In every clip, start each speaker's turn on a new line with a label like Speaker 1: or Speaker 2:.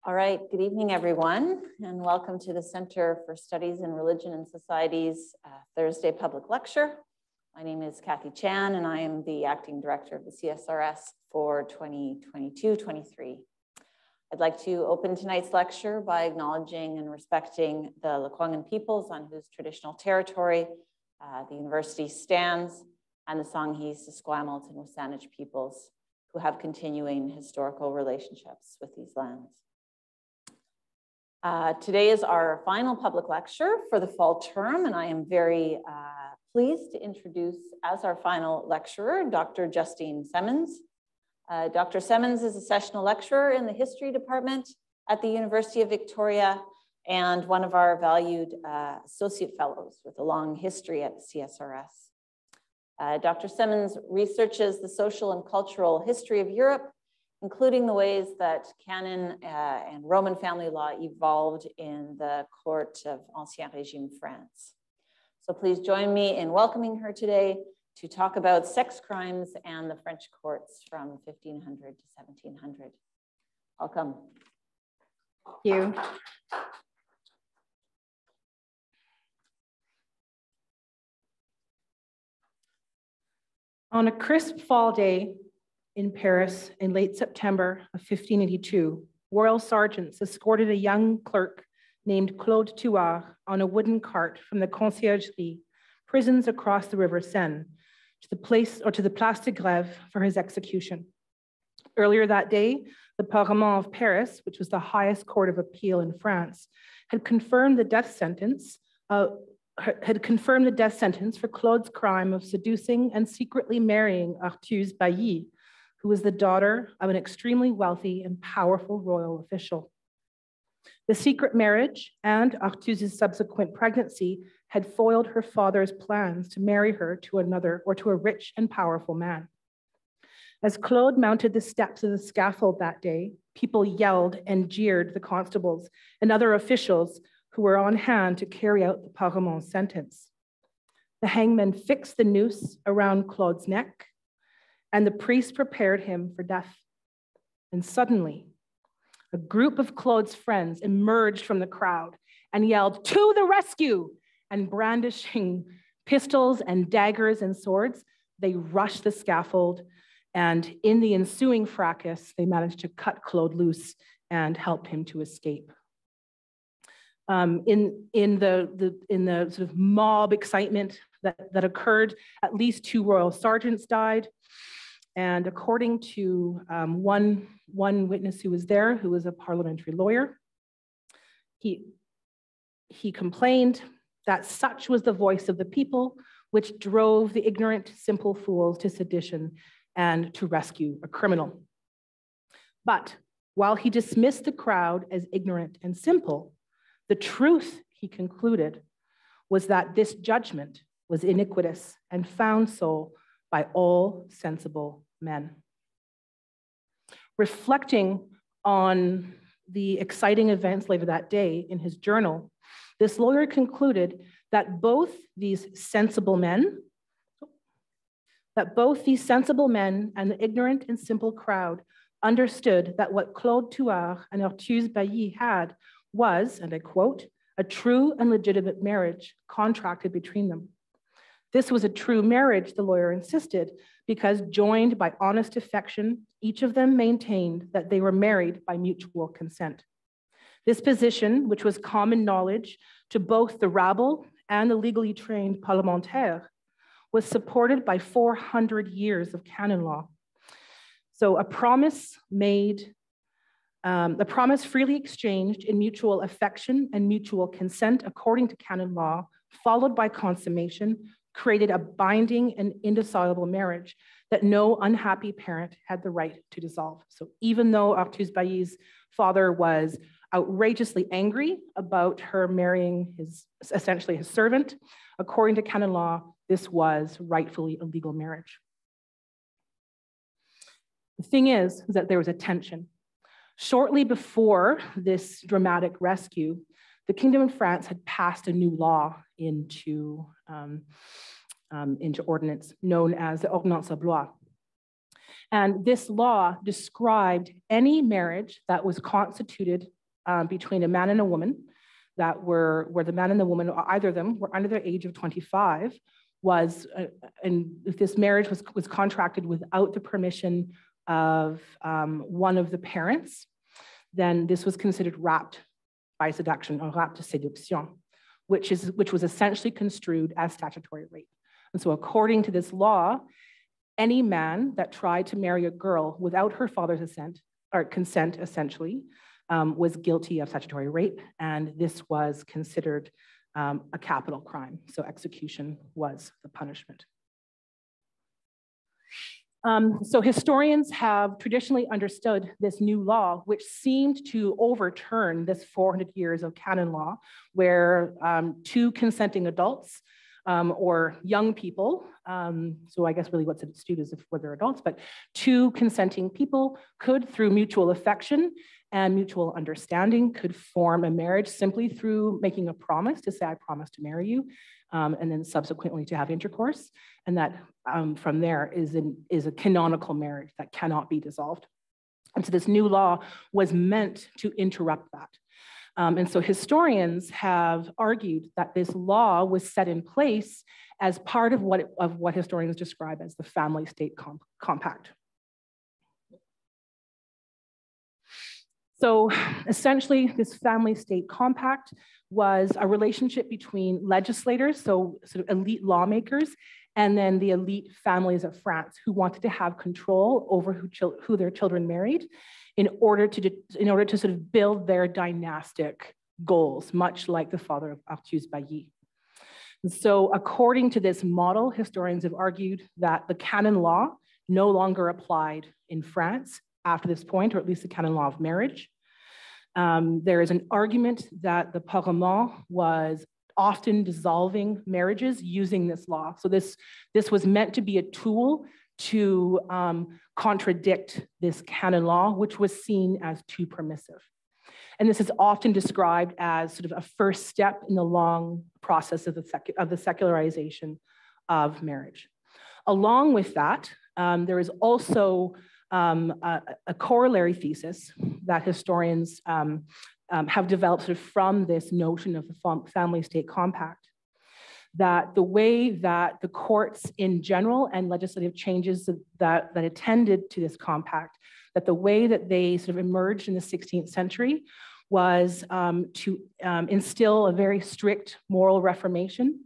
Speaker 1: All right, good evening, everyone, and welcome to the Center for Studies in Religion and Society's Thursday public lecture. My name is Kathy Chan, and I am the acting director of the CSRS for 2022-23. I'd like to open tonight's lecture by acknowledging and respecting the Lekwungen peoples on whose traditional territory the university stands, and the Songhees, Esquimalt, and Wasanich peoples who have continuing historical relationships with these lands. Today is our final public lecture for the fall term, and I am very pleased to introduce as our final lecturer, Dr. Justine Semmens. Dr. Semmens is a sessional lecturer in the history department at the University of Victoria and one of our valued associate fellows with a long history at the CSRS. Dr. Semmens researches the social and cultural history of Europe, including the ways that canon and Roman family law evolved in the court of Ancien Régime France. So please join me in welcoming her today to talk about sex crimes and the French courts from 1500 to 1700. Welcome.
Speaker 2: Thank you. On a crisp fall day, in Paris in late September of 1582, royal sergeants escorted a young clerk named Claude Thouars on a wooden cart from the Conciergerie, prisons across the River Seine, to the Place de Grève for his execution. Earlier that day, the Parlement of Paris, which was the highest court of appeal in France, had confirmed the death sentence for Claude's crime of seducing and secretly marrying Arthuze Bailly, who was the daughter of an extremely wealthy and powerful royal official. The secret marriage and Arthuze's subsequent pregnancy had foiled her father's plans to marry her to another or to a rich and powerful man. As Claude mounted the steps of the scaffold that day, people yelled and jeered the constables and other officials who were on hand to carry out the Parlement's sentence. The hangman fixed the noose around Claude's neck, and the priest prepared him for death. And suddenly, a group of Claude's friends emerged from the crowd and yelled, "To the rescue!" And brandishing pistols and daggers and swords, they rushed the scaffold. And in the ensuing fracas, they managed to cut Claude loose and helped him to escape. In the sort of mob excitement that occurred, at least 2 royal sergeants died. And according to one witness who was there, who was a parliamentary lawyer, he complained that such was the voice of the people which drove the ignorant, simple fools to sedition and to rescue a criminal. But while he dismissed the crowd as ignorant and simple, the truth, he concluded, was that this judgment was iniquitous and found so by all sensible men. Reflecting on the exciting events later that day in his journal, this lawyer concluded that both these sensible men and the ignorant and simple crowd understood that what Claude Thouars and Arthuze Bailly had was, and I quote, "a true and legitimate marriage contracted between them." This was a true marriage, the lawyer insisted, because joined by honest affection, each of them maintained that they were married by mutual consent. This position, which was common knowledge to both the rabble and the legally trained parlementaires, was supported by 400 years of canon law. So a promise freely exchanged in mutual affection and mutual consent according to canon law, followed by consummation, created a binding and indissoluble marriage that no unhappy parent had the right to dissolve. So even though Arthuze Bailly's father was outrageously angry about her marrying essentially his servant, according to canon law, this was rightfully a legal marriage. The thing is that there was a tension. Shortly before this dramatic rescue, the Kingdom of France had passed a new law into ordinance known as the Ordonnance à Blois. And this law described any marriage that was constituted between a man and a woman that where the man and the woman, or either of them, were under the age of 25, and if this marriage was contracted without the permission of one of the parents, then this was considered rapte by seduction, or rapte de séduction, which was essentially construed as statutory rape. And so according to this law, any man that tried to marry a girl without her father's consent, essentially, was guilty of statutory rape, and this was considered a capital crime. So execution was the punishment. So historians have traditionally understood this new law, which seemed to overturn this 400 years of canon law, where two consenting adults or young people, so I guess really what's at stake is if they're adults, but two consenting people could, through mutual affection and mutual understanding, could form a marriage simply through making a promise to say, I promise to marry you, and then subsequently to have intercourse. And that from there is a canonical marriage that cannot be dissolved. And so this new law was meant to interrupt that. And so historians have argued that this law was set in place as part of what historians describe as the family state compact. So essentially, this family state compact was a relationship between legislators, so sort of elite lawmakers, and then the elite families of France who wanted to have control over who their children married in order to sort of build their dynastic goals, much like the father of Arthus Bailly. And so according to this model, historians have argued that the canon law no longer applied in France after this point, or at least the canon law of marriage. There is an argument that the Parlement was often dissolving marriages using this law. So this was meant to be a tool to contradict this canon law, which was seen as too permissive. And this is often described as sort of a first step in the long process of the secularization of marriage. Along with that, there is also a corollary thesis that historians have developed sort of from this notion of the family state compact, that the way that the courts in general and legislative changes that attended to this compact, that the way that they sort of emerged in the 16th century was to instill a very strict moral reformation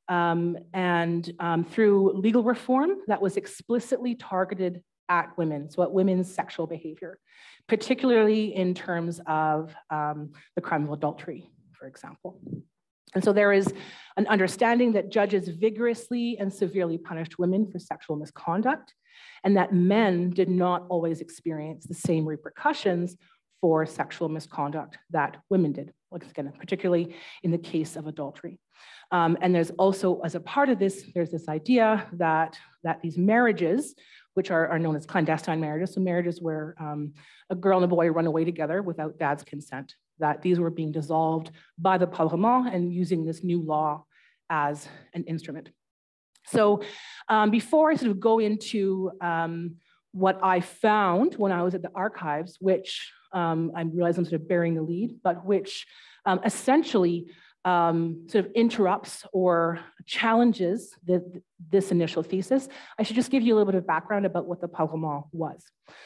Speaker 2: and through legal reform that was explicitly targeted at women, so at women's sexual behavior, particularly in terms of the crime of adultery, for example. And so there is an understanding that judges vigorously and severely punished women for sexual misconduct, and that men did not always experience the same repercussions for sexual misconduct that women did, again, particularly in the case of adultery. And there's also, as a part of this, there's this idea that these marriages, which are known as clandestine marriages, so marriages where a girl and a boy run away together without dad's consent, that these were being dissolved by the Parlement and using this new law as an instrument. So before I sort of go into what I found when I was at the archives, which I realize I'm sort of bearing the lead, but which essentially sort of interrupts or challenges this initial thesis, I should just give you a little bit of background about what the Parlement was.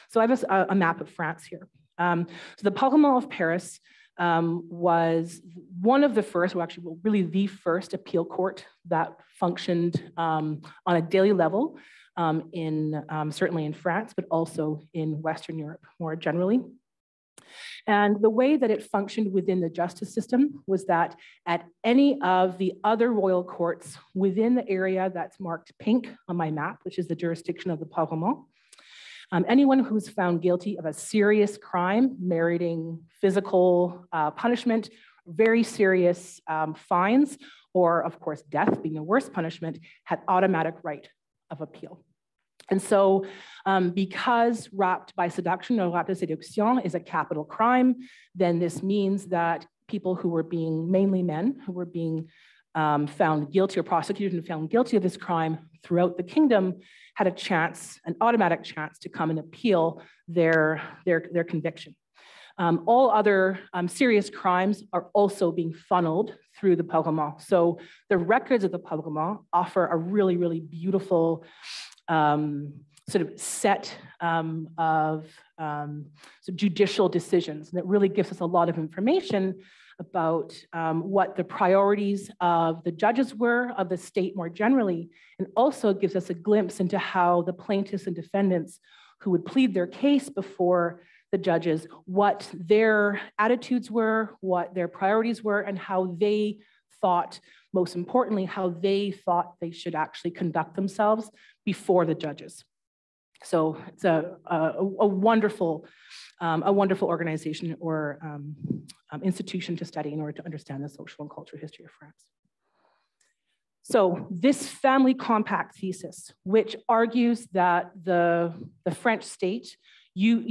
Speaker 2: So I have a map of France here. So the Parlement of Paris was one of the first, or actually really the first appeal court that functioned on a daily level certainly in France, but also in Western Europe more generally. And the way that it functioned within the justice system was that at any of the other royal courts within the area that's marked pink on my map, which is the jurisdiction of the Parlement, anyone who was found guilty of a serious crime meriting physical punishment, very serious fines, or of course death being the worst punishment, had automatic right of appeal. And so because rapte by seduction, or rapte de séduction, is a capital crime, then this means that people who were being, mainly men, who were being found guilty or prosecuted and found guilty of this crime throughout the kingdom had a chance, an automatic chance, to come and appeal their conviction. All other serious crimes are also being funneled through the Parlement. So the records of the Parlement offer a really, really beautiful sort of set of judicial decisions. And it really gives us a lot of information about what the priorities of the judges were, of the state more generally, and also gives us a glimpse into how the plaintiffs and defendants who would plead their case before the judges, what their attitudes were, what their priorities were, and how they thought, most importantly, how they thought they should actually conduct themselves before the judges. So it's a wonderful organization or institution to study in order to understand the social and cultural history of France. So this family compact thesis, which argues that the French state,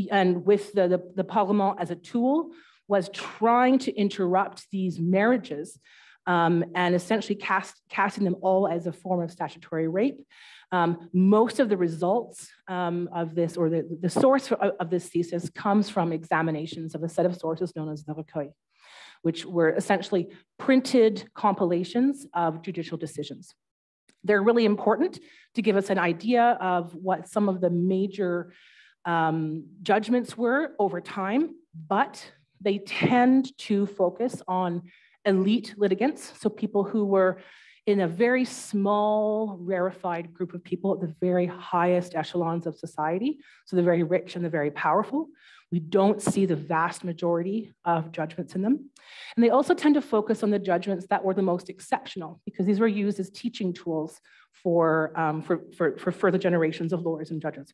Speaker 2: and with the Parlement as a tool, was trying to interrupt these marriages and essentially casting them all as a form of statutory rape. Most of the results of this, or the source of this thesis, comes from examinations of a set of sources known as the recueil, which were essentially printed compilations of judicial decisions. They're really important to give us an idea of what some of the major judgments were over time, but they tend to focus on elite litigants, so people who were in a very small, rarefied group of people at the very highest echelons of society, so the very rich and the very powerful. We don't see the vast majority of judgments in them. And they also tend to focus on the judgments that were the most exceptional, because these were used as teaching tools for further generations of lawyers and judges.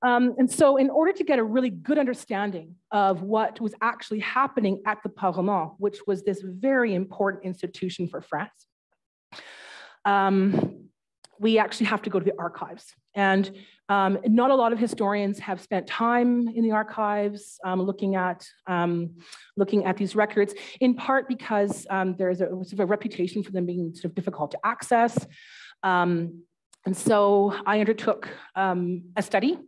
Speaker 2: And so in order to get a really good understanding of what was actually happening at the Parlement, which was this very important institution for France, we actually have to go to the archives. And not a lot of historians have spent time in the archives looking at these records, in part because there's a sort of a reputation for them being sort of difficult to access. And so I undertook a study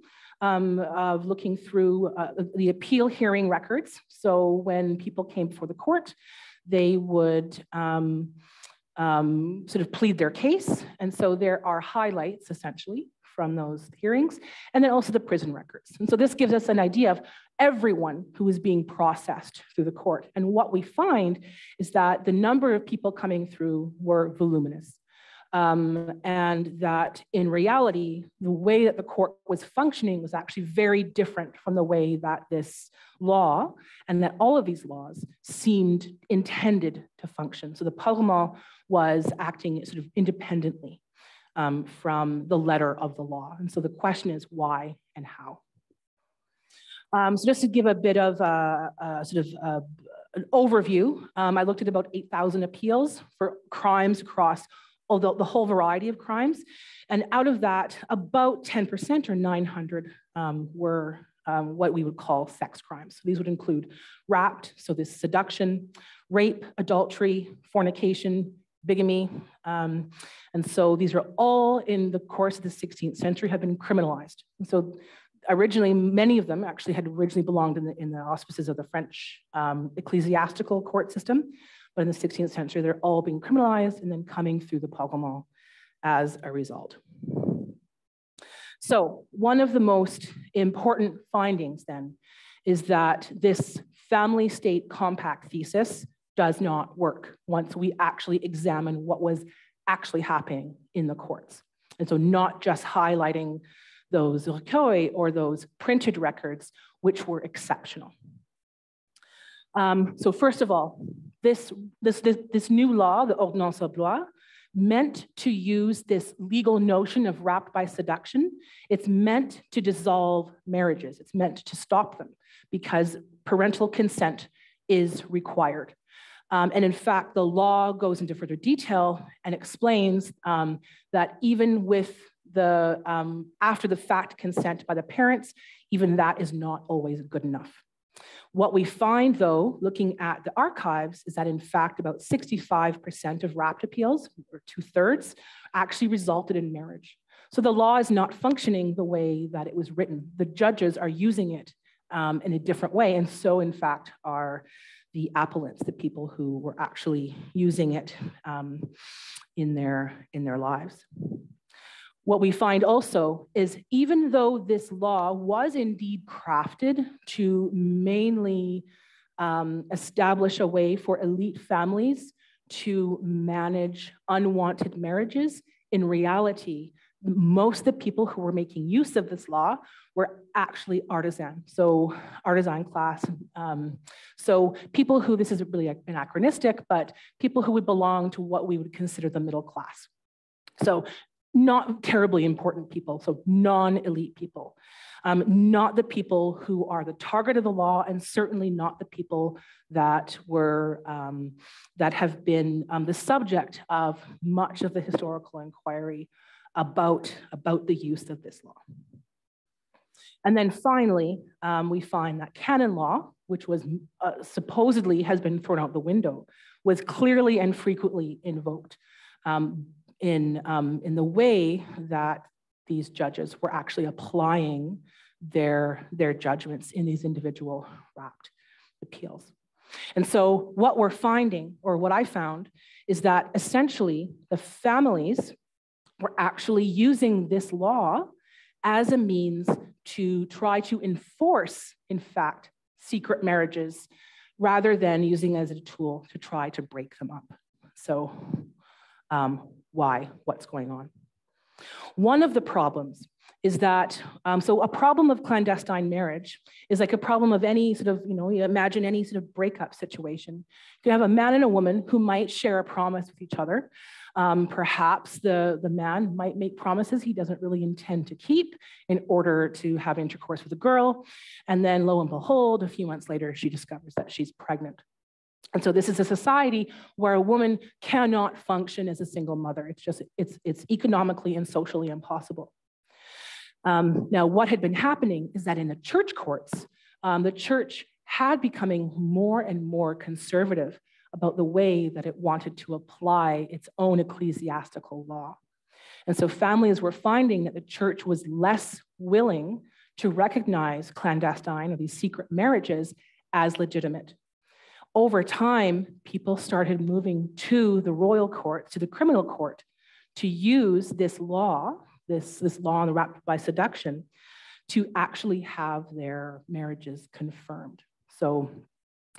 Speaker 2: of looking through the appeal hearing records. So when people came before the court, they would sort of plead their case. And so there are highlights, essentially, from those hearings, and then also the prison records. And so this gives us an idea of everyone who is being processed through the court. And what we find is that the number of people coming through were voluminous. And that in reality, the way that the court was functioning was actually very different from the way that this law and that all of these laws seemed intended to function. So the Parlement was acting sort of independently from the letter of the law. And so the question is why and how. So just to give a bit of an overview, I looked at about 8,000 appeals for crimes across the whole variety of crimes. And out of that, about 10% or 900 were what we would call sex crimes. So these would include rapt, so this seduction, rape, adultery, fornication, bigamy. And so these are all in the course of the 16th century have been criminalized. And so originally, many of them actually had originally belonged in the auspices of the French ecclesiastical court system. But in the 16th century, they're all being criminalized and then coming through the Parlement as a result. So one of the most important findings then is that this family state compact thesis does not work once we actually examine what was actually happening in the courts. And so not just highlighting those recueils or those printed records, which were exceptional. So first of all, this new law, the Ordonnance de Blois, meant to use this legal notion of rapt by seduction. It's meant to dissolve marriages. It's meant to stop them because parental consent is required. And in fact, the law goes into further detail and explains that even with the after the fact consent by the parents, even that is not always good enough. What we find, though, looking at the archives, is that in fact about 65% of rapt appeals, or 2/3, actually resulted in marriage. So the law is not functioning the way that it was written. The judges are using it in a different way, and so in fact are the appellants, the people who were actually using it in their lives. What we find also is even though this law was indeed crafted to mainly establish a way for elite families to manage unwanted marriages, in reality, most of the people who were making use of this law were actually artisan, so artisan class. So people who, this is really anachronistic, but people who would belong to what we would consider the middle class. So not terribly important people, so non-elite people. Not the people who are the target of the law, and certainly not the people that were that have been the subject of much of the historical inquiry about the use of this law. And then finally, we find that canon law, which was supposedly has been thrown out the window, was clearly and frequently invoked in the way that these judges were actually applying their judgments in these individual wrapped appeals. And so what we're finding, or what I found, is that essentially the families were actually using this law as a means to try to enforce, in fact, secret marriages, rather than using it as a tool to try to break them up. So why? What's going on? One of the problems is that, so a problem of clandestine marriage is like a problem of any sort of, you imagine any sort of breakup situation. You have a man and a woman who might share a promise with each other. Perhaps the man might make promises he doesn't really intend to keep in order to have intercourse with a girl. And then lo and behold, a few months later, she discovers that she's pregnant. And so this is a society where a woman cannot function as a single mother. It's economically and socially impossible. Now, what had been happening is that in the church courts, the church had becoming more and more conservative about the way that it wanted to apply its own ecclesiastical law. And so families were finding that the church was less willing to recognize clandestine or these secret marriages as legitimate. Over time, people started moving to the royal court, to the criminal court, to use this law, this law wrapped by seduction, to actually have their marriages confirmed. So,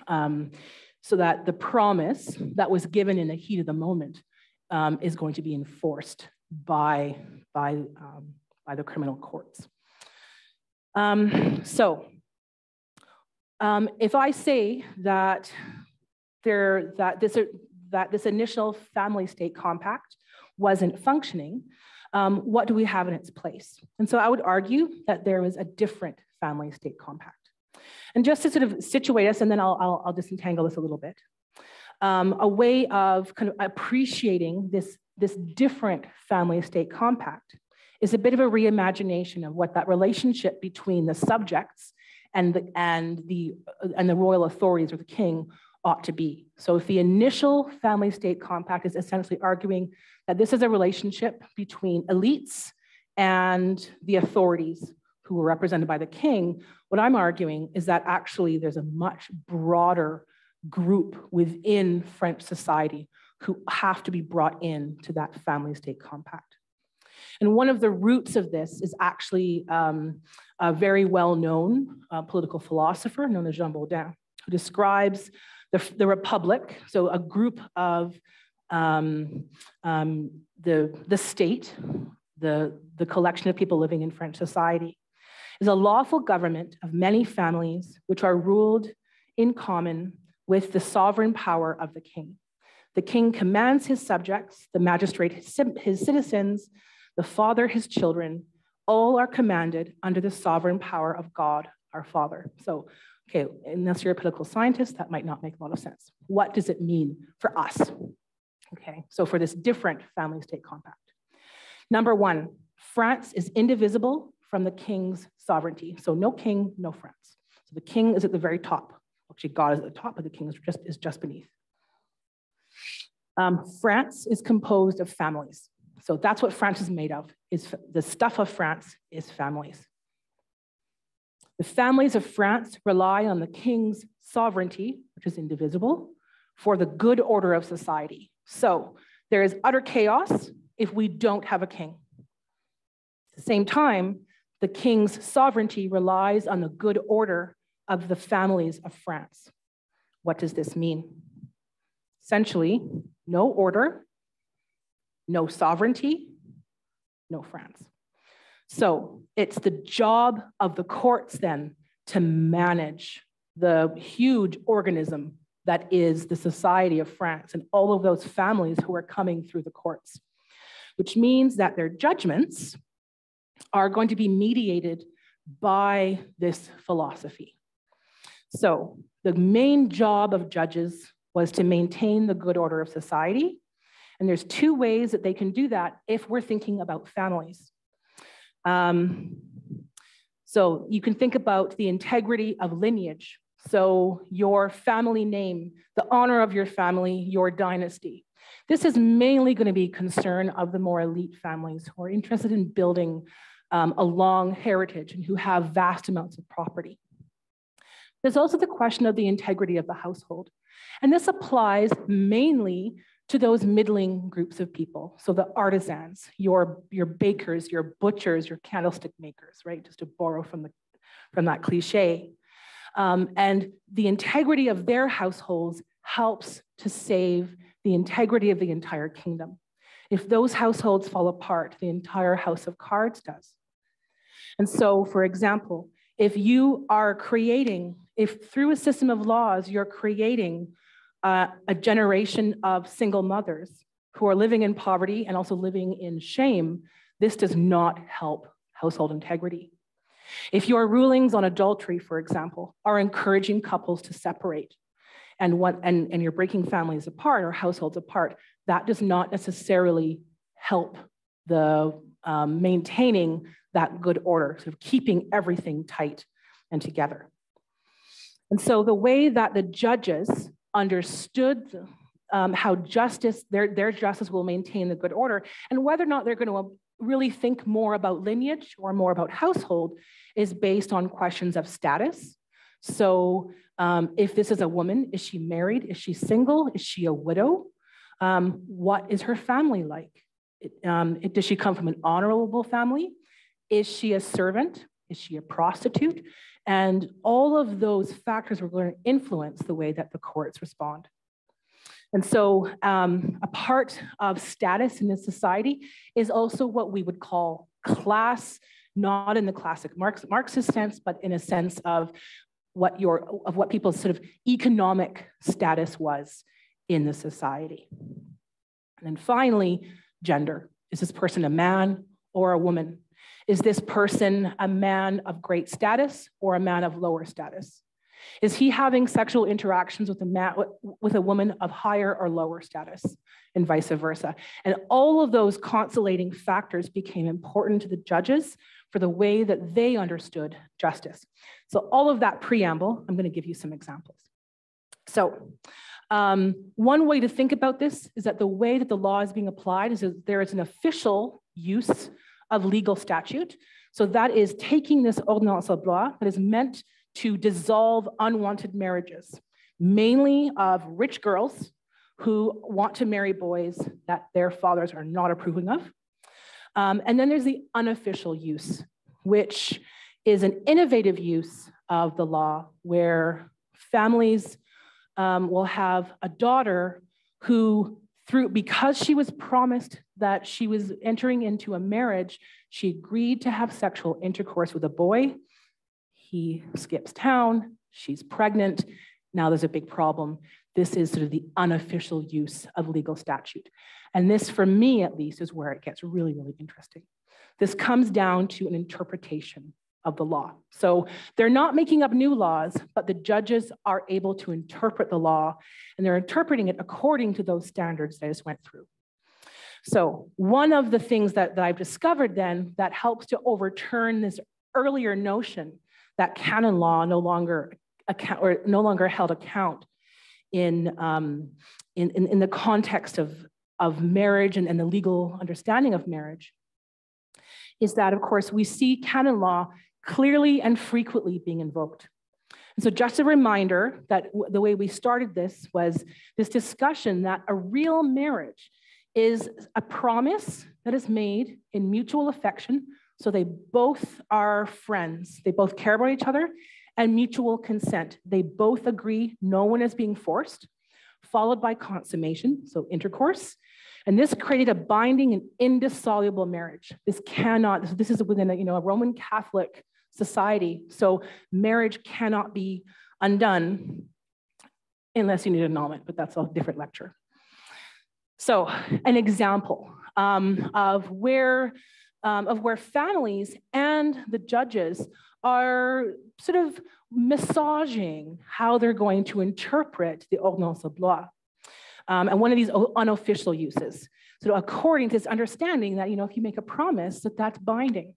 Speaker 2: so that the promise that was given in the heat of the moment is going to be enforced by the criminal courts. If I say that this initial family-state compact wasn't functioning, what do we have in its place? And so I would argue that there was a different family-state compact. And just to sort of situate us, and then I'll disentangle this a little bit, a way of kind of appreciating this different family-state compact is a bit of a reimagination of what that relationship between the subjects and the royal authorities or the king ought to be. So if the initial family-state compact is essentially arguing that this is a relationship between elites and the authorities who were represented by the king, what I'm arguing is that actually there's a much broader group within French society who have to be brought in to that family-state compact. And one of the roots of this is actually a very well-known political philosopher known as Jean Baudin, who describes the Republic, so a group of the state, the collection of people living in French society, is a lawful government of many families which are ruled in common with the sovereign power of the king. The king commands his subjects, the magistrate his citizens, the father his children. All are commanded under the sovereign power of God, our Father. So, okay, unless you're a political scientist, that might not make a lot of sense. What does it mean for us? Okay, so for this different family-state compact. Number one, France is indivisible from the king's sovereignty. So no king, no France. So the king is at the very top. Actually, God is at the top, but the king is just beneath. France is composed of families. So that's what France is made of, is the stuff of France is families. The families of France rely on the king's sovereignty, which is indivisible, for the good order of society. So there is utter chaos if we don't have a king. At the same time, the king's sovereignty relies on the good order of the families of France. What does this mean? Essentially, no order, no sovereignty, no France. So it's the job of the courts then to manage the huge organism that is the society of France and all of those families who are coming through the courts, which means that their judgments are going to be mediated by this philosophy. So the main job of judges was to maintain the good order of society. And there's two ways that they can do that if we're thinking about families. So you can think about the integrity of lineage. So your family name, the honor of your family, your dynasty. This is mainly going to be concern of the more elite families who are interested in building a long heritage and who have vast amounts of property. There's also the question of the integrity of the household. And this applies mainly to those middling groups of people. So the artisans, your bakers, your butchers, your candlestick makers, right? Just to borrow from that cliche. And the integrity of their households helps to save the integrity of the entire kingdom. If those households fall apart, the entire house of cards does. And so, for example, if you are creating, if through a system of laws, you're creating a generation of single mothers who are living in poverty and also living in shame, this does not help household integrity. If your rulings on adultery, for example, are encouraging couples to separate and you're breaking families apart or households apart, that does not necessarily help the maintaining that good order, sort of keeping everything tight and together. And so the way that the judges understood how their justice will maintain the good order, and whether or not they're going to really think more about lineage or more about household is based on questions of status. So if this is a woman, is she married? Is she single? Is she a widow? What is her family like? Does she come from an honorable family? Is she a servant? Is she a prostitute? And all of those factors are going to influence the way that the courts respond. And so a part of status in this society is also what we would call class, not in the classic Marxist sense, but in a sense of what people's sort of economic status was in the society. And then finally, gender. Is this person a man or a woman? Is this person a man of great status or a man of lower status? Is he having sexual interactions with a woman of higher or lower status, and vice versa? And all of those consolidating factors became important to the judges for the way that they understood justice. So all of that preamble, I'm going to give you some examples. So one way to think about this is that the way that the law is being applied is that there is an official use of legal statute. So that is taking this ordonnance de loi that is meant to dissolve unwanted marriages, mainly of rich girls who want to marry boys that their fathers are not approving of. And then there's the unofficial use, which is an innovative use of the law where families will have a daughter who, because she was promised that she was entering into a marriage, she agreed to have sexual intercourse with a boy. He skips town, she's pregnant. Now there's a big problem. This is sort of the unofficial use of legal statute. And this, for me at least, is where it gets really, really interesting. This comes down to an interpretation of the law. So they're not making up new laws, but the judges are able to interpret the law, and they're interpreting it according to those standards that I just went through. So one of the things that I've discovered then that helps to overturn this earlier notion that canon law no longer held account in the context of marriage and the legal understanding of marriage is that, of course, we see canon law clearly and frequently being invoked. And so just a reminder that the way we started this was this discussion that a real marriage is a promise that is made in mutual affection. So they both are friends. They both care about each other, and mutual consent. They both agree no one is being forced, followed by consummation, so intercourse. And this created a binding and indissoluble marriage. This is within a Roman Catholic society. So marriage cannot be undone unless you need an annulment, but that's a different lecture. So an example of where families and the judges are sort of massaging how they're going to interpret the ordonnance de loi. And one of these unofficial uses. So according to this understanding that, if you make a promise, that's binding.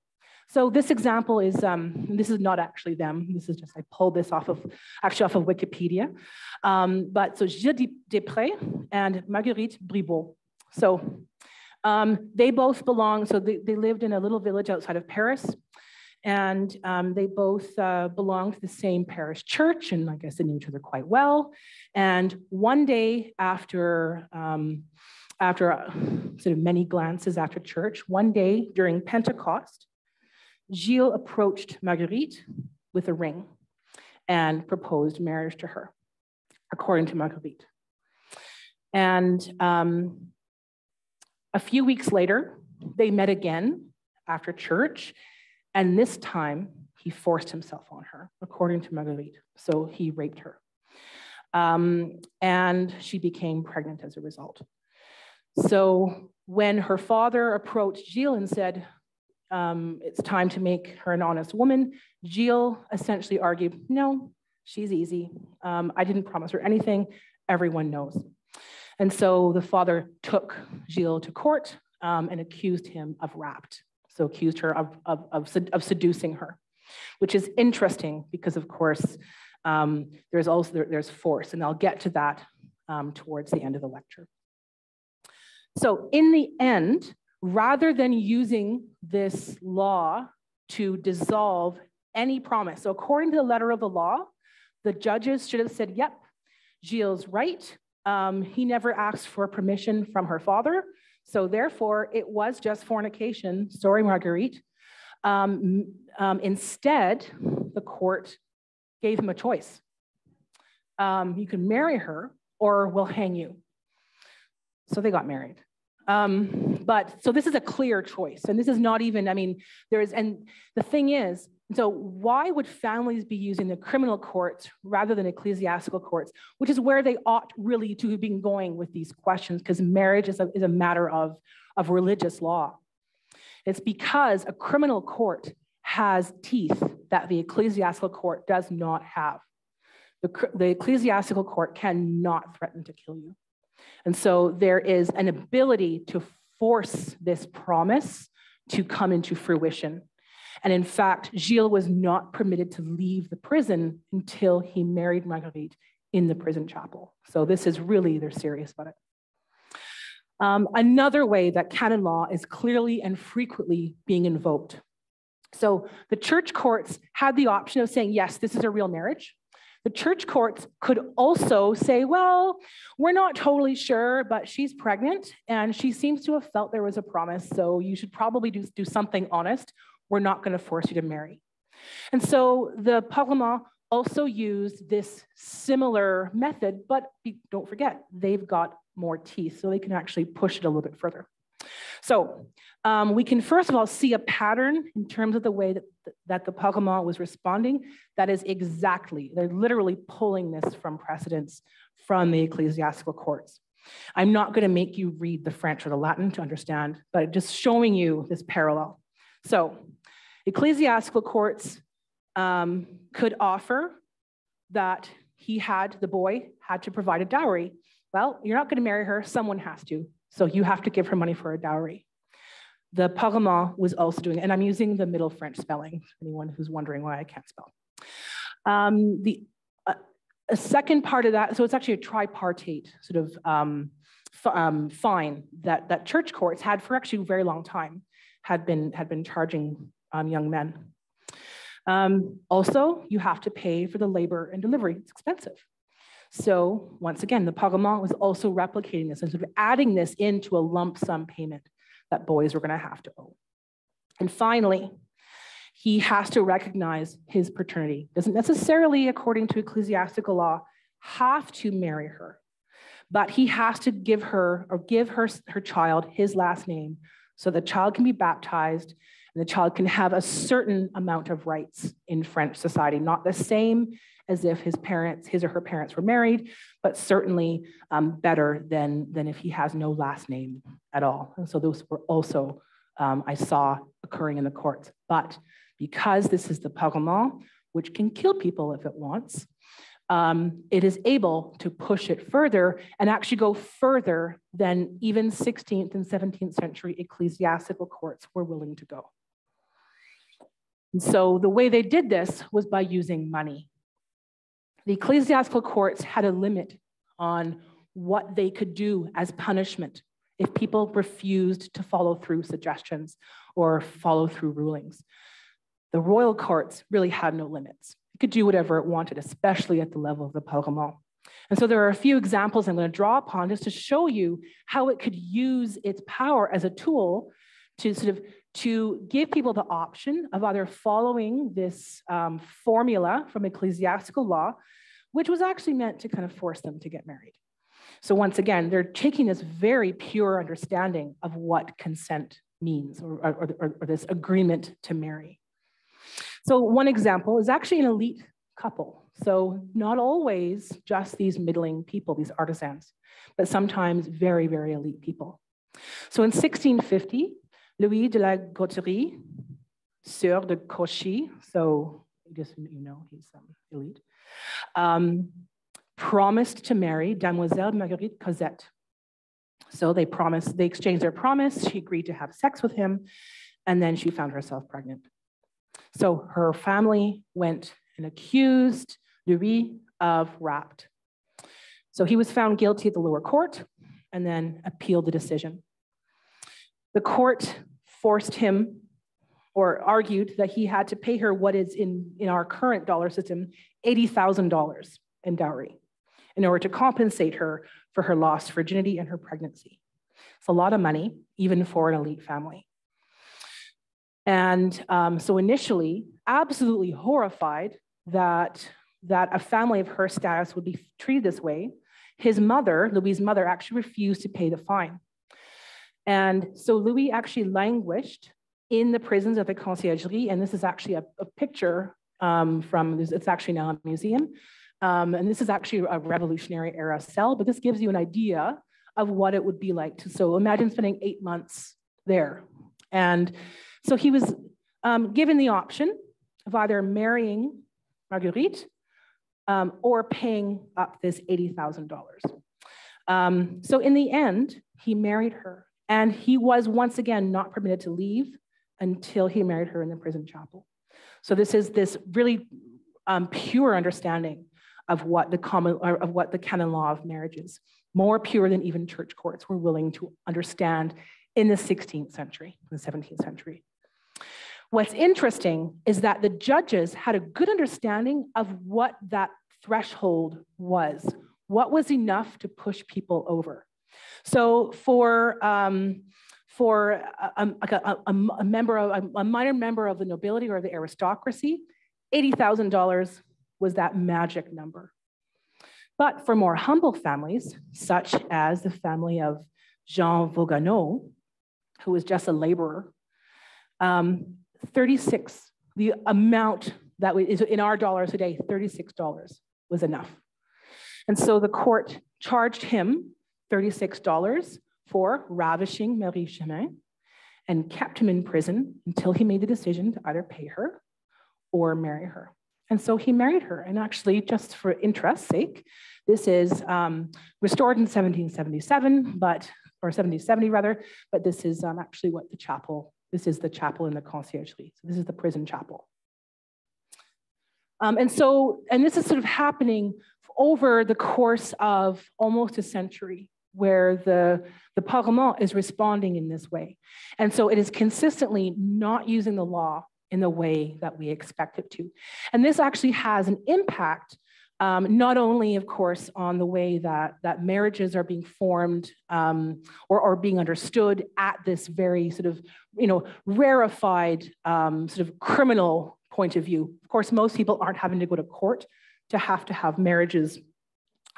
Speaker 2: So this example is, this is not actually them. This is just, I pulled this off of Wikipedia. But so Gilles Després and Marguerite Bribault. So they both belong, so they lived in a little village outside of Paris. And they both belonged to the same parish church, and I guess they knew each other quite well. And one day after sort of many glances after church, one day during Pentecost, Gilles approached Marguerite with a ring and proposed marriage to her, according to Marguerite. And a few weeks later, they met again after church, and this time he forced himself on her, according to Marguerite. So he raped her. And she became pregnant as a result. So when her father approached Gilles and said, it's time to make her an honest woman, Gilles essentially argued, no, she's easy. I didn't promise her anything. Everyone knows. And so the father took Gilles to court and accused him of rapt. So accused her of seducing her, which is interesting because, of course, there's force, and I'll get to that towards the end of the lecture. So in the end, rather than using this law to dissolve any promise, so according to the letter of the law, the judges should have said, yep, Gilles' right. He never asked for permission from her father. So therefore, it was just fornication. Sorry, Marguerite. Instead, the court gave him a choice. You can marry her or we'll hang you. So they got married. So this is a clear choice. And this is not even, and the thing is, so why would families be using the criminal courts rather than ecclesiastical courts, which is where they ought really to have been going with these questions, because marriage is a matter of religious law. It's because a criminal court has teeth that the ecclesiastical court does not have. The ecclesiastical court cannot threaten to kill you. And so there is an ability to force this promise to come into fruition. And in fact, Gilles was not permitted to leave the prison until he married Marguerite in the prison chapel. So this is really, they're serious about it. Another way that canon law is clearly and frequently being invoked. So the church courts had the option of saying, yes, this is a real marriage. The church courts could also say, well, we're not totally sure, but she's pregnant and she seems to have felt there was a promise, so you should probably do something honest. We're not going to force you to marry. And so the Parlement also used this similar method, but don't forget, they've got more teeth, so they can actually push it a little bit further. So we can first of all see a pattern in terms of the way that the Parlement was responding. That is exactly, they're literally pulling this from precedents from the ecclesiastical courts. I'm not going to make you read the French or the Latin to understand, but just showing you this parallel. So ecclesiastical courts could offer that the boy had to provide a dowry. Well, you're not going to marry her, someone has to. So you have to give her money for a dowry. The Parlement was also doing, and I'm using the Middle French spelling, for anyone who's wondering why I can't spell. A second part of that, so it's actually a tripartite sort of fine that church courts had for actually a very long time, had been charging young men. Also, you have to pay for the labor and delivery. It's expensive. So once again, the Parlement was also replicating this and sort of adding this into a lump sum payment that boys were going to have to owe. And finally, he has to recognize his paternity. Doesn't necessarily, according to ecclesiastical law, have to marry her, but he has to give her child his last name so the child can be baptized and the child can have a certain amount of rights in French society, not the same as if his or her parents were married, but certainly better than if he has no last name at all. And so those were also, I saw occurring in the courts. But because this is the Parlement, which can kill people if it wants, it is able to push it further and actually go further than even 16th and 17th century ecclesiastical courts were willing to go. And so the way they did this was by using money. The ecclesiastical courts had a limit on what they could do as punishment if people refused to follow through suggestions or follow through rulings. The royal courts really had no limits. It could do whatever it wanted, especially at the level of the Parlement. And so there are a few examples I'm going to draw upon just to show you how it could use its power as a tool to give people the option of either following this formula from ecclesiastical law, which was actually meant to kind of force them to get married. So once again, they're taking this very pure understanding of what consent means or this agreement to marry. So one example is actually an elite couple. So not always just these middling people, these artisans, but sometimes very, very elite people. So in 1650, Louis de la Gautrerie, Sieur de Cauchy, so just you know he's elite, promised to marry Mademoiselle Marguerite Cosette. So they exchanged their promise, she agreed to have sex with him, and then she found herself pregnant. So her family went and accused Louis of rape. So he was found guilty at the lower court and then appealed the decision. The court forced him or argued that he had to pay her what is in our current dollar system, $80,000 in dowry in order to compensate her for her lost virginity and her pregnancy. It's a lot of money, even for an elite family. And so initially, absolutely horrified that a family of her status would be treated this way, his mother, Louis's mother, actually refused to pay the fine. And so Louis actually languished in the prisons of the Conciergerie, and this is actually a picture it's actually now a museum. And this is actually a Revolutionary era cell, but this gives you an idea of what it would be like to, so imagine spending 8 months there. And so he was given the option of either marrying Marguerite or paying up this $80,000. So in the end, he married her, and he was once again not permitted to leave until he married her in the prison chapel. So this is this really pure understanding of what the canon law of marriage is, more pure than even church courts were willing to understand in the 16th century, the 17th century. What's interesting is that the judges had a good understanding of what that threshold was. What was enough to push people over? So for a minor member of the nobility or the aristocracy, $80,000 was that magic number. But for more humble families, such as the family of Jean Vaughanot, who was just a laborer, 36, the amount that is in our dollars today, $36 was enough. And so the court charged him $36 for ravishing Marie Chemin and kept him in prison until he made the decision to either pay her or marry her. And so he married her. And actually, just for interest's sake, this is restored in 1777, or 1770 rather, but this is actually what the chapel, this is the chapel in the Conciergerie. So this is the prison chapel. And this is sort of happening over the course of almost a century, where the Parlement is responding in this way. And so it is consistently not using the law in the way that we expect it to. And this actually has an impact, not only, of course, on the way that marriages are being formed or being understood at this very sort of, rarefied sort of criminal point of view. Of course, most people aren't having to go to court to have marriages,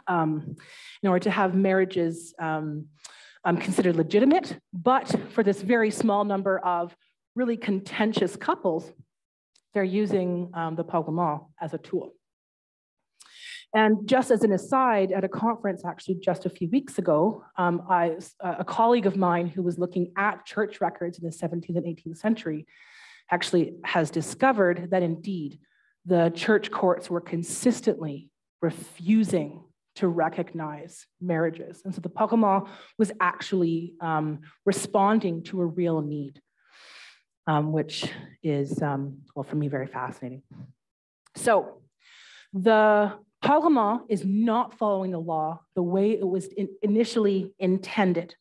Speaker 2: in order to have marriages considered legitimate, but for this very small number of really contentious couples, they're using the Parlement as a tool. And just as an aside, at a conference actually just a few weeks ago, a colleague of mine who was looking at church records in the 17th and 18th century actually has discovered that indeed the church courts were consistently refusing to recognize marriages. And so the Parlement was actually responding to a real need, which is, well, for me, very fascinating. So the Parlement is not following the law the way it was initially intended.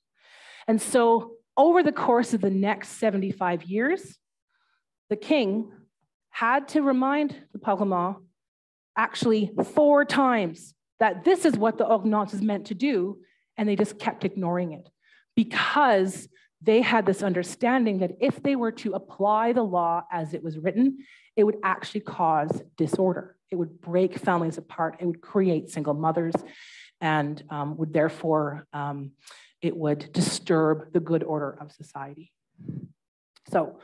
Speaker 2: And so over the course of the next 75 years, the king had to remind the Parlement actually 4 times that this is what the ordonnance is meant to do, and they just kept ignoring it because they had this understanding that if they were to apply the law as it was written, it would actually cause disorder. It would break families apart. It would create single mothers, and would therefore, it would disturb the good order of society. So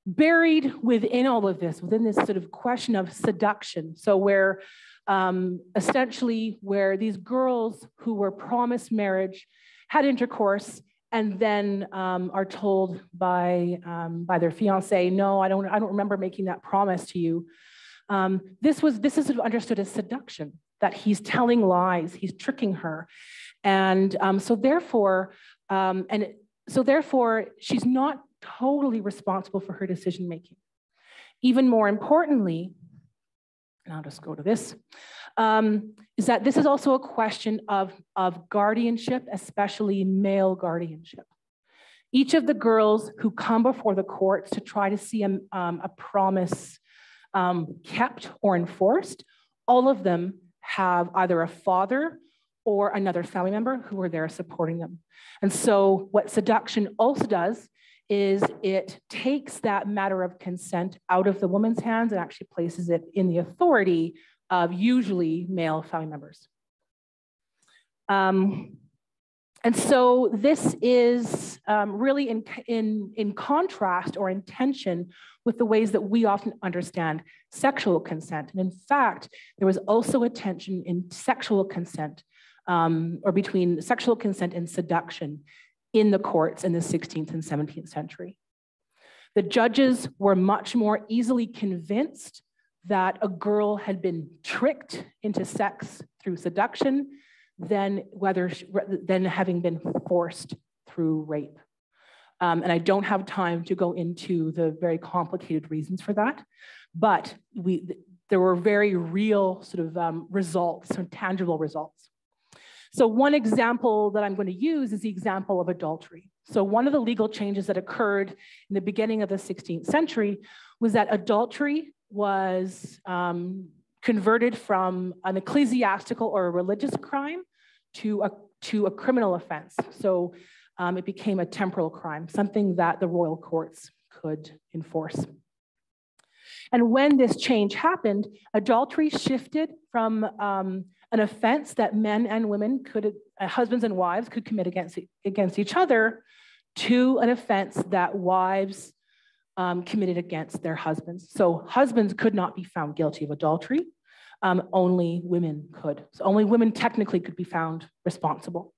Speaker 2: buried within all of this, within this sort of question of seduction, so where essentially where these girls who were promised marriage had intercourse and then are told by their fiancé, no, I don't remember making that promise to you. This is sort of understood as seduction, that he's telling lies, he's tricking her. And so therefore, she's not totally responsible for her decision-making. Even more importantly, and I'll just go to this, is that this is also a question of guardianship, especially male guardianship. Each of the girls who come before the courts to try to see a promise kept or enforced, all of them have either a father or another family member who are there supporting them. And so what seduction also does is it takes that matter of consent out of the woman's hands and actually places it in the authority of usually male family members. And so this is really in contrast or in tension with the ways that we often understand sexual consent. And in fact, there was also a tension in sexual consent or between sexual consent and seduction in the courts in the 16th and 17th century. The judges were much more easily convinced that a girl had been tricked into sex through seduction than having been forced through rape. And I don't have time to go into the very complicated reasons for that, but there were very real sort of results, some tangible results. So one example that I'm going to use is the example of adultery. So one of the legal changes that occurred in the beginning of the 16th century was that adultery was converted from an ecclesiastical or a religious crime to a criminal offense. So it became a temporal crime, something that the royal courts could enforce. And when this change happened, adultery shifted from an offense that men and women could, husbands and wives could commit against each other, to an offense that wives committed against their husbands. So husbands could not be found guilty of adultery, only women could. So only women technically could be found responsible.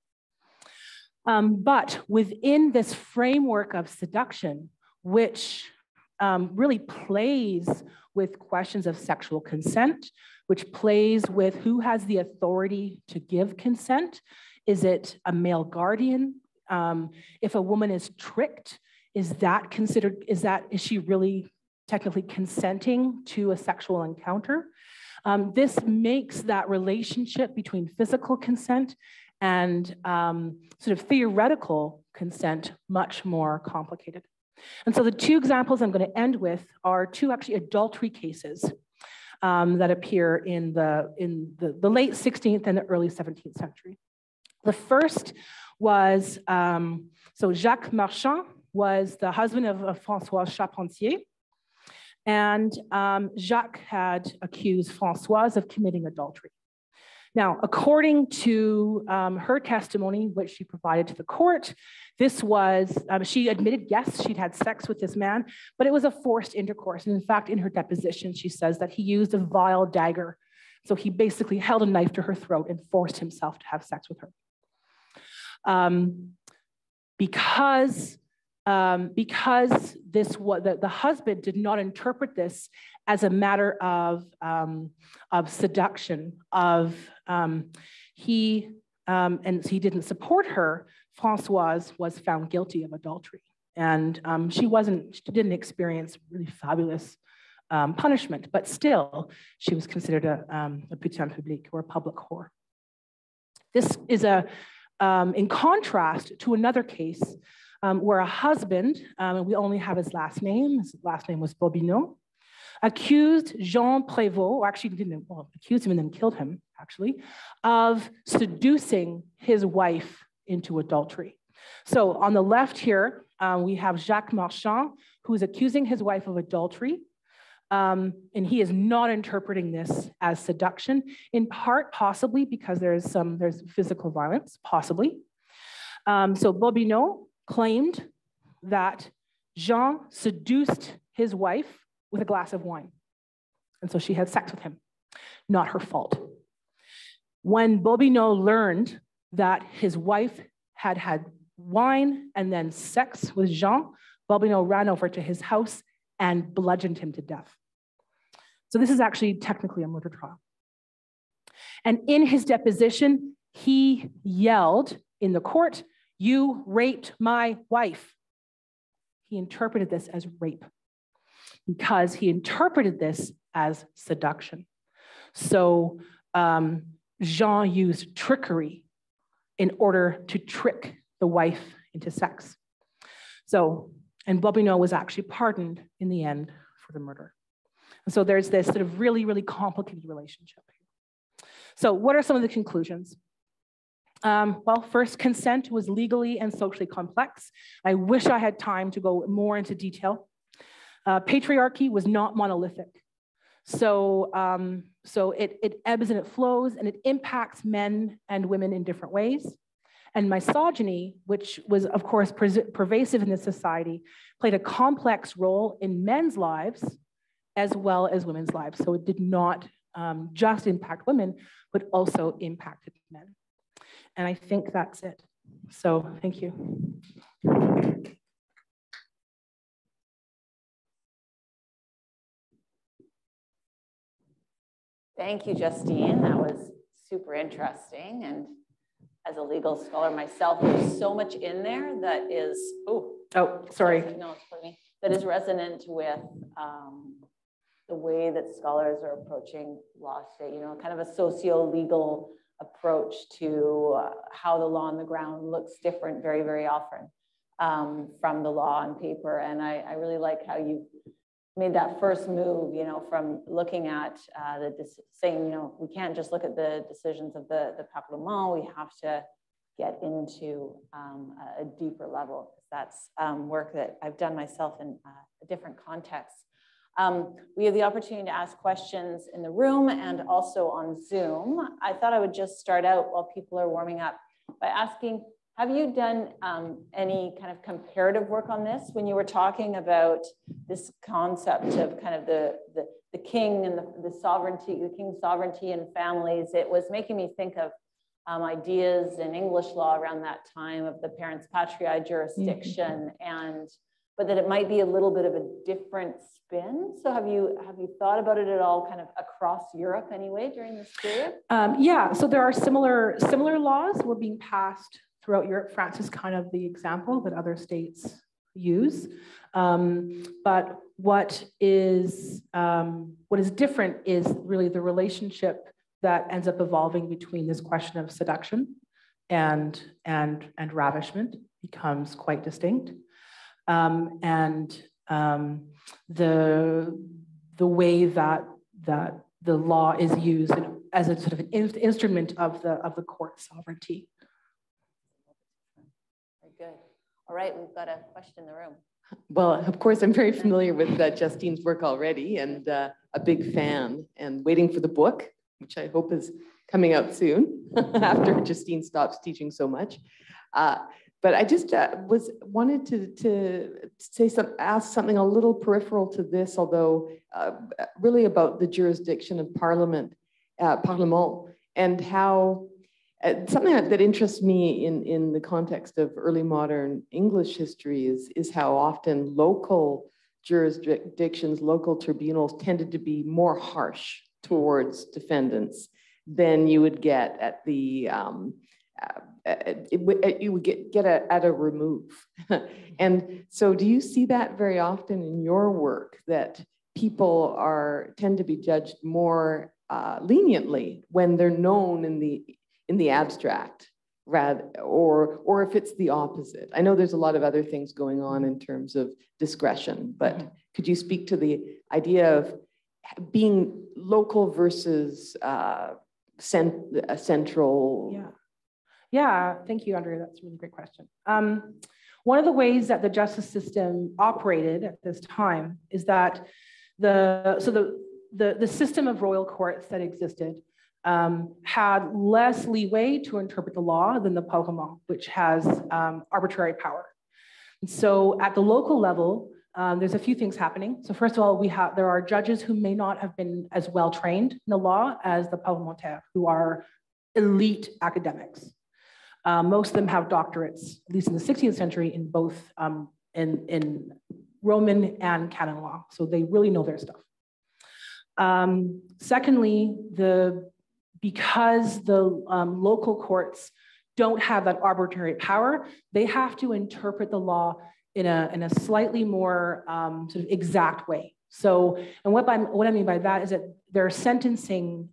Speaker 2: But within this framework of seduction, which really plays with questions of sexual consent, which plays with who has the authority to give consent. Is it a male guardian? If a woman is tricked, is she really technically consenting to a sexual encounter? This makes that relationship between physical consent and sort of theoretical consent much more complicated. And so the two examples I'm going to end with are two actually adultery cases that appear in the late 16th and the early 17th century. The first was, so Jacques Marchand was the husband of Françoise Charpentier, and Jacques had accused Françoise of committing adultery. Now, according to her testimony, which she provided to the court, this was, she admitted, yes, she'd had sex with this man, but it was a forced intercourse. And in fact, in her deposition, she says that he used a vile dagger. So he basically held a knife to her throat and forced himself to have sex with her. Because this was, the husband did not interpret this as a matter of seduction, and he didn't support her. Françoise was found guilty of adultery, and she didn't experience really fabulous punishment, but still she was considered a putain public, or a public whore. This is in contrast to another case where a husband, and we only have his last name was Bobineau, accused Jean Prévost, or actually didn't, well, accused him and then killed him, actually, of seducing his wife into adultery. So on the left here, we have Jacques Marchand, who's accusing his wife of adultery, and he is not interpreting this as seduction, in part possibly because there's physical violence, possibly. So Bobineau claimed that Jean seduced his wife with a glass of wine. And so she had sex with him, not her fault. When Bobineau learned that his wife had had wine and then sex with Jean, Bobineau ran over to his house and bludgeoned him to death. So this is actually technically a murder trial. And in his deposition, he yelled in the court, "You raped my wife." He interpreted this as rape because he interpreted this as seduction. So Jean used trickery in order to trick the wife into sex. So, and Bobineau was actually pardoned in the end for the murder. And so there's this sort of really, really complicated relationship here. So what are some of the conclusions? Well, first, consent was legally and socially complex. I wish I had time to go more into detail. Patriarchy was not monolithic. So it ebbs and it flows, and it impacts men and women in different ways. And misogyny, which was, of course, pervasive in this society, played a complex role in men's lives as well as women's lives. So it did not just impact women, but also impacted men. And I think that's it. So thank you.
Speaker 1: Thank you, Justine. That was super interesting. And as a legal scholar myself, there's so much in there that is,
Speaker 2: sorry.
Speaker 1: No, it's for me. That is resonant with the way that scholars are approaching law today, kind of a socio-legal approach to how the law on the ground looks different very, very often from the law on paper. And I really like how you made that first move, from looking at saying, we can't just look at the decisions of the Parlement, we have to get into a deeper level. That's work that I've done myself in a different context. We have the opportunity to ask questions in the room and also on Zoom. I thought I would just start out while people are warming up by asking, have you done any kind of comparative work on this when you were talking about this concept of kind of the king and the sovereignty, the king's sovereignty and families? It was making me think of ideas in English law around that time of the parens patriae jurisdiction, but that it might be a little bit of a different spin. So have you thought about it at all, kind of across Europe anyway during this period?
Speaker 2: Yeah, so there are similar laws were being passed throughout Europe. France is kind of the example, but other states use. But what is different is really the relationship that ends up evolving between this question of seduction and ravishment becomes quite distinct. The way that the law is used as a sort of an instrument of the court sovereignty.
Speaker 1: Very good. All right, we've got a question in the room.
Speaker 3: Well, of course, I'm very familiar with Justine's work already and a big fan and waiting for the book, which I hope is coming out soon after Justine stops teaching so much. But I just wanted to ask something a little peripheral to this, although really about the jurisdiction of Parliament, and how something that interests me in the context of early modern English history is how often local jurisdictions, local tribunals tended to be more harsh towards defendants than you would get at the you would get at a remove. And so do you see that very often in your work, that people tend to be judged more leniently when they're known in the abstract, rather, or if it's the opposite? I know there's a lot of other things going on in terms of discretion, but could you speak to the idea of being local versus central?
Speaker 2: Yeah, thank you, Andrea. That's a really great question. One of the ways that the justice system operated at this time is that the system of royal courts that existed had less leeway to interpret the law than the Parlement, which has arbitrary power. And so at the local level, there's a few things happening. So first of all, there are judges who may not have been as well trained in the law as the parlementaires, who are elite academics. Most of them have doctorates, at least in the 16th century, in both in Roman and canon law. So they really know their stuff. Secondly, because the local courts don't have that arbitrary power, they have to interpret the law in a slightly more sort of exact way. So, and what I mean by that is that there are sentencing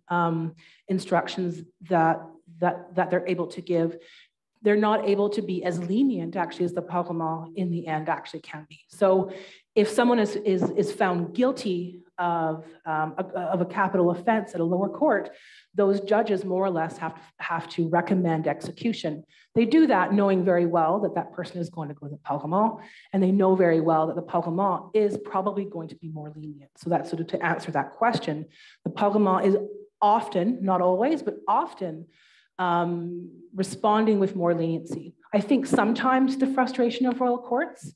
Speaker 2: instructions that they're able to give. They're not able to be as lenient actually as the Parlement in the end actually can be. So if someone is found guilty of a capital offense at a lower court, those judges more or less have to recommend execution. They do that knowing very well that that person is going to go to the Parlement, and they know very well that the Parlement is probably going to be more lenient. So that's sort of to answer that question. The Parlement is often, not always, but often responding with more leniency. I think sometimes the frustration of royal courts,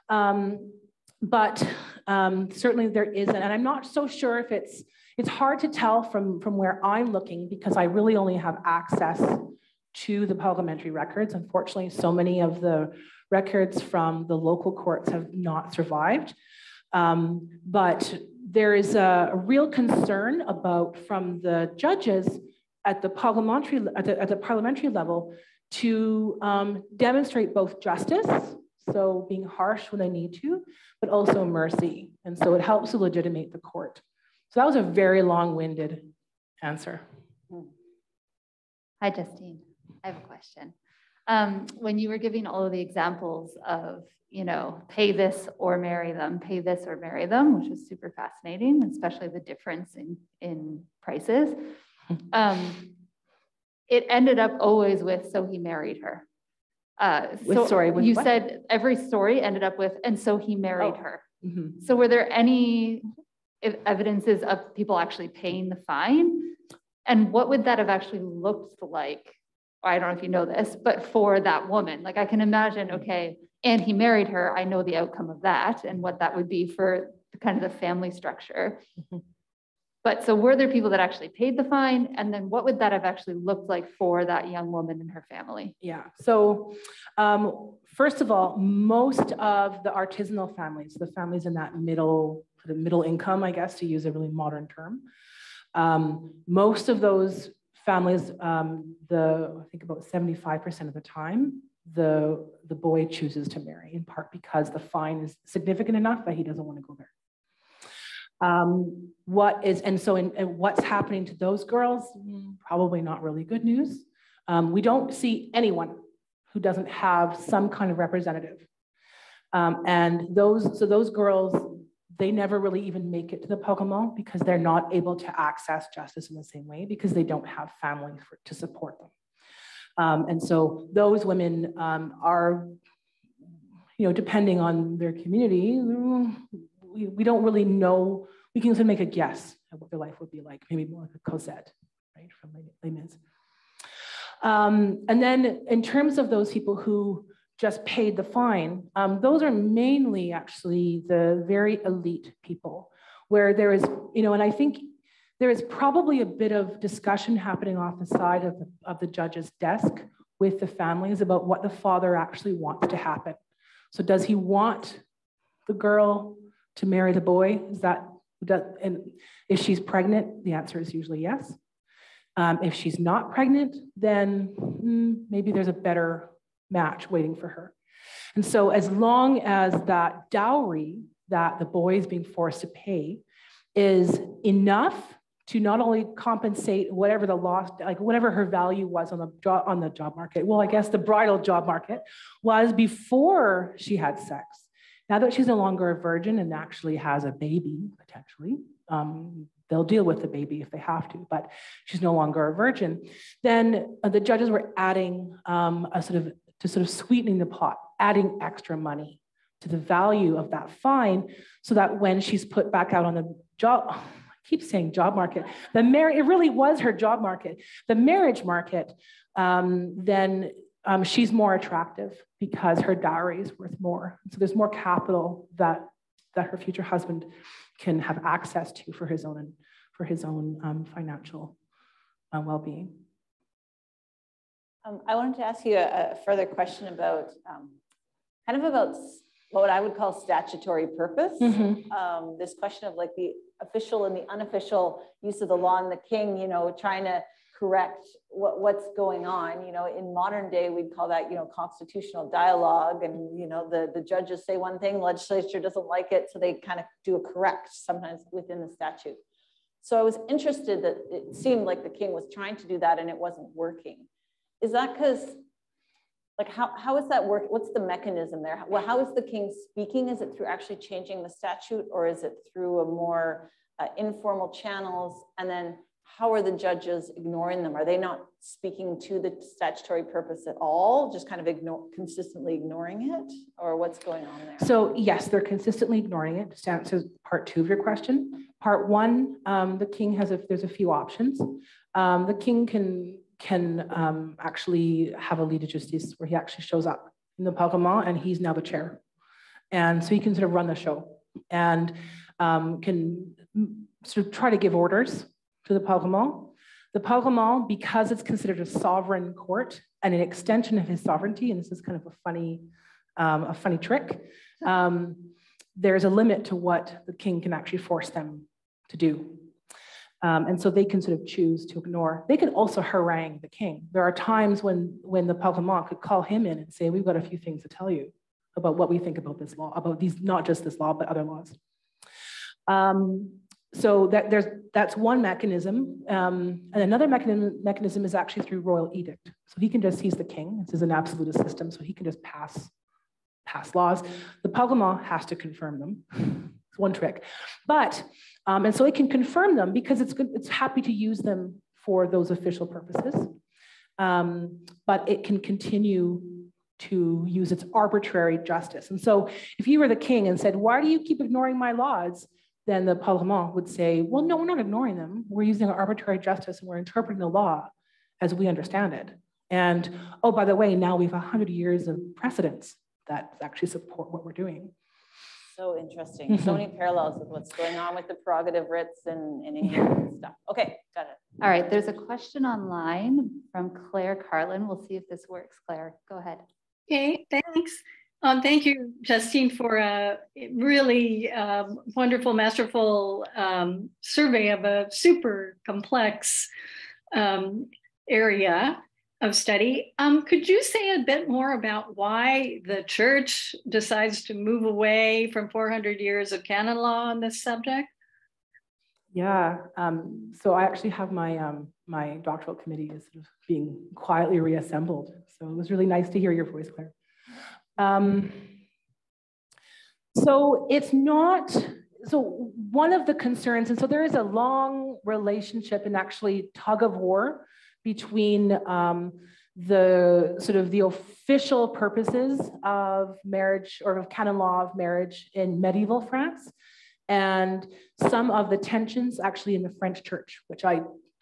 Speaker 2: but certainly there isn't. And I'm not so sure if it's hard to tell from where I'm looking, because I really only have access to the parliamentary records. Unfortunately, so many of the records from the local courts have not survived. But there is a real concern from the judges at the parliamentary level to demonstrate both justice, so being harsh when they need to, but also mercy. And so it helps to legitimate the court. So that was a very long-winded answer.
Speaker 4: Hi, Justine. I have a question. When you were giving all of the examples of, pay this or marry them, pay this or marry them, which was super fascinating, especially the difference in prices. It ended up always with, so he married her. You said every story ended up with, and so he married her. Mm-hmm. So were there any evidences of people actually paying the fine? And what would that have actually looked like? I don't know if you know this, but for that woman, like I can imagine, okay, and he married her, I know the outcome of that and what that would be for kind of the family structure. Mm-hmm. But so were there people that actually paid the fine? And then what would that have actually looked like for that young woman and her family?
Speaker 2: Yeah, so first of all, most of the artisanal families, the families in that middle income, I guess, to use a really modern term, most of those families, I think about 75% of the time, the boy chooses to marry, in part because the fine is significant enough that he doesn't want to go there. What's happening to those girls? Probably not really good news. We don't see anyone who doesn't have some kind of representative. And those girls, they never really even make it to the Parlement because they're not able to access justice in the same way because they don't have family to support them. And so those women are, depending on their community, we don't really know. We can sort of make a guess at what their life would be like, maybe more like a Cosette, right, from Les Mis. And then in terms of those people who just paid the fine, those are mainly actually the very elite people, where there is, and I think there is probably a bit of discussion happening off the side of the judge's desk with the families about what the father actually wants to happen. So does he want the girl to marry the boy? And if she's pregnant, the answer is usually yes. If she's not pregnant, then maybe there's a better match waiting for her. And so as long as that dowry that the boy is being forced to pay is enough to not only compensate whatever the loss, like whatever her value was on the job market. Well, I guess the bridal job market was before she had sex. Now that she's no longer a virgin and actually has a baby, potentially, they'll deal with the baby if they have to, but she's no longer a virgin. Then the judges were adding to sort of sweetening the pot, adding extra money to the value of that fine so that when she's put back out on the job, I keep saying job market, it really was her job market, the marriage market, then she's more attractive because her dowry is worth more. So there's more capital that her future husband can have access to for his own financial well-being.
Speaker 1: I wanted to ask you a further question about about what I would call statutory purpose. Mm-hmm. This question of like the official and the unofficial use of the law and the king, trying to correct what's going on. In modern day, we'd call that, constitutional dialogue. And, the judges say one thing, the legislature doesn't like it. So they kind of do a correct sometimes within the statute. So I was interested that it seemed like the king was trying to do that and it wasn't working. Is that because, like, how is that work? What's the mechanism there? Well, how is the king speaking? Is it through actually changing the statute, or is it through a more informal channels? And then how are the judges ignoring them? Are they not speaking to the statutory purpose at all? Just kind of consistently ignoring it? Or what's going on there?
Speaker 2: So yes, they're consistently ignoring it. To answer part two of your question. Part one, the king there's a few options. The king can actually have a lit de justice where he actually shows up in the Parlement and he's now the chair. And so he can sort of run the show and can sort of try to give orders to the Parlement. The Parlement, because it's considered a sovereign court and an extension of his sovereignty, and this is kind of a funny trick, there's a limit to what the king can actually force them to do. And so they can sort of choose to ignore. They can also harangue the king. There are times when the Parlement could call him in and say, we've got a few things to tell you about what we think about this law, about these, not just this law, but other laws. So that's one mechanism. And another mechanism is actually through royal edict. So he's the king. This is an absolute system, so he can just pass laws. The Parlement has to confirm them. It's one trick. But, and so it can confirm them because it's happy to use them for those official purposes. But it can continue to use its arbitrary justice. And so if you were the king and said, why do you keep ignoring my laws? Then the Parlement would say, well, no, we're not ignoring them. We're using our arbitrary justice and we're interpreting the law as we understand it. And, oh, by the way, now we have 100 years of precedents that actually support what we're doing.
Speaker 1: So interesting. So many parallels with what's going on with the prerogative writs in England and stuff. Okay, got it.
Speaker 4: All right, there's a question online from Claire Carlin. We'll see if this works. Claire, go ahead.
Speaker 5: Okay, thanks. Thank you, Justine, for a really wonderful, masterful survey of a super complex area. of study. Could you say a bit more about why the church decides to move away from 400 years of canon law on this subject?
Speaker 2: Yeah, so I actually have my my doctoral committee is sort of being quietly reassembled. So it was really nice to hear your voice, Claire. So it's not, so one of the concerns, and so there is a long relationship and actually tug of war between the sort of the official purposes of marriage or of canon law of marriage in medieval France and some of the tensions actually in the French church, which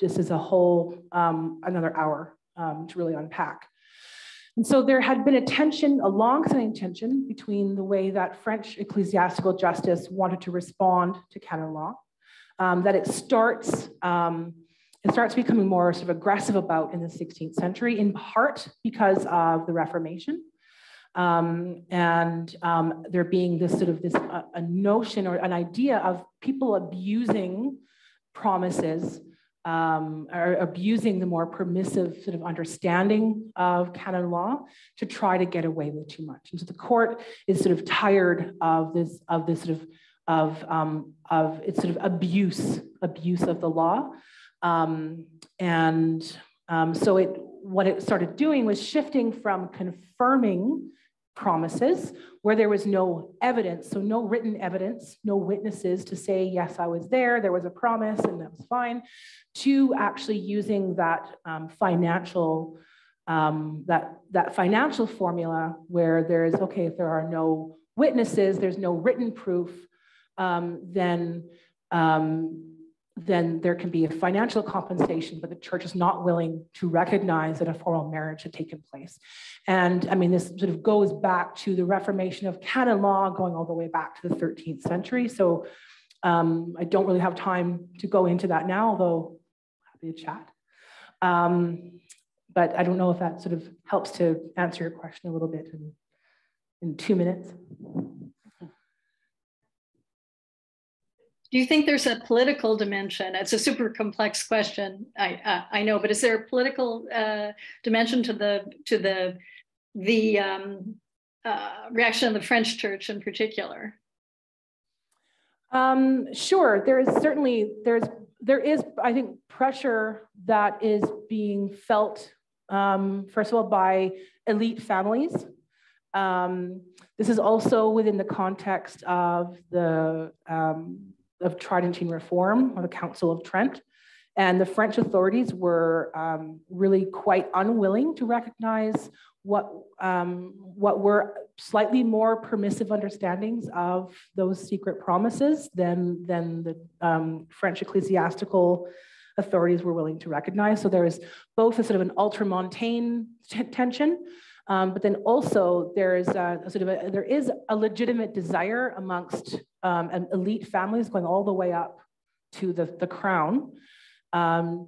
Speaker 2: this is a whole another hour to really unpack. And so there had been a long-standing tension between the way that French ecclesiastical justice wanted to respond to canon law, that it starts becoming more sort of aggressive about in the 16th century, in part because of the Reformation. There being this sort of a notion or an idea of people abusing promises or abusing the more permissive sort of understanding of canon law to try to get away with too much. And so the court is sort of tired of this sort of its sort of abuse of the law. So what it started doing was shifting from confirming promises where there was no evidence, so no written evidence, no witnesses to say, yes, I was there was a promise and that was fine, to actually using that financial formula where there's, okay, if there are no witnesses, there's no written proof, then there can be a financial compensation, but the church is not willing to recognize that a formal marriage had taken place. And I mean, this sort of goes back to the Reformation of canon law, going all the way back to the 13th century. So I don't really have time to go into that now, although happy to chat. But I don't know if that sort of helps to answer your question a little bit in 2 minutes.
Speaker 5: Do you think there's a political dimension? It's a super complex question, I know, but is there a political dimension to the reaction of the French church in particular?
Speaker 2: Sure, there is I think pressure that is being felt first of all by elite families. This is also within the context of the of Tridentine Reform or the Council of Trent. And the French authorities were really quite unwilling to recognize what were slightly more permissive understandings of those secret promises than the French ecclesiastical authorities were willing to recognize. So there is both a sort of an ultramontane tension, but then also there is a legitimate desire amongst elite families going all the way up to the crown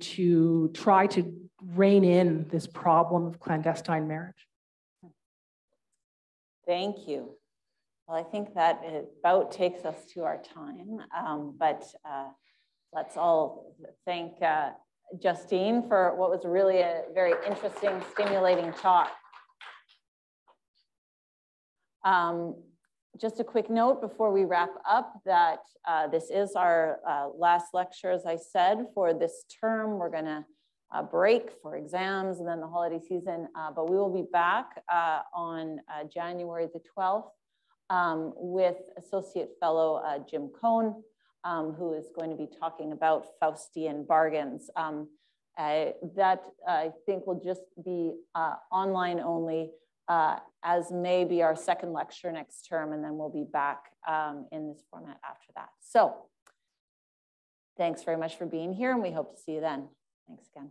Speaker 2: to try to rein in this problem of clandestine marriage.
Speaker 1: Thank you. Well, I think that about takes us to our time, but let's all thank Justine for what was really a very interesting, stimulating talk. Just a quick note before we wrap up that this is our last lecture, as I said, for this term. We're going to break for exams and then the holiday season, but we will be back on January the 12th with Associate Fellow Jim Cohn, who is going to be talking about Faustian bargains. That I think will just be online only, as may be our second lecture next term, and then we'll be back in this format after that. So thanks very much for being here, and we hope to see you then. Thanks again.